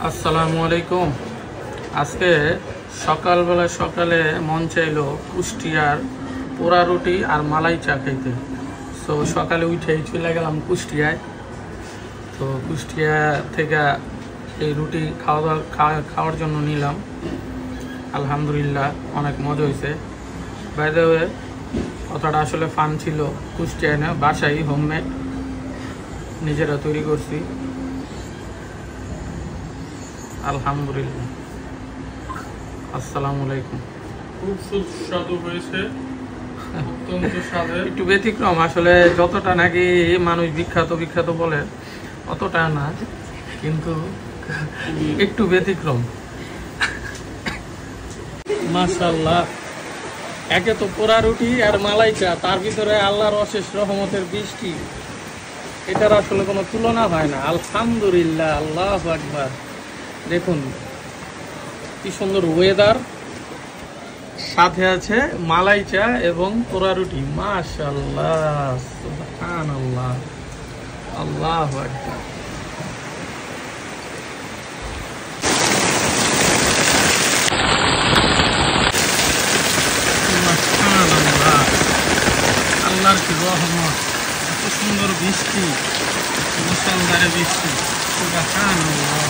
আসসালামু আলাইকুম। আজকে সকালে মন চাইলো কুষ্টিয়ার পোড়া রুটি আর মালাই চা খাইতে। সো সকালে উঠেই চলে গেলাম কুষ্টিয়ায়। তো কুষ্টিয়া থেকে এই রুটি খাওয়ার জন্য নিলাম। আলহামদুলিল্লাহ অনেক মজা হয়েছে। বাই দ্য ওয়ে, কথাটা আসলে ফান ছিল। কুষ্টিয়ায় না, বাসায় হোমমেড, নিজেরা তৈরি করছি। আলহামদুলিল্লাহ। আসসালামু আলাইকুম। খুব সুস্বাদু হয়েছে, অত্যন্ত স্বাদের। একটু ব্যতিক্রম আসলে, যতটা নাকি মানুষ বিখ্যাত বলে অতটা না, কিন্তু একটু ব্যতিক্রম। মাশাআল্লাহ, একে তো পোড়া রুটি আর মালাই চা, তার ভিতরে আল্লাহর অশেষ রহমতের বৃষ্টি, এটার আসলে কোনো তুলনা হয় না। আলহামদুলিল্লাহ, আল্লাহু আকবার। দেখুন কি সুন্দর ওয়েদার, সাথে আছে মালাই চা এবং পোড়া রুটি। মাশাআল্লাহ, সুবহানাল্লাহ, আল্লাহু আকবার। সুবহানাল্লাহ, আল্লাহর কি রহমত, এত সুন্দর বৃষ্টি, মুষলধারে বৃষ্টি। সুবহানাল্লাহ।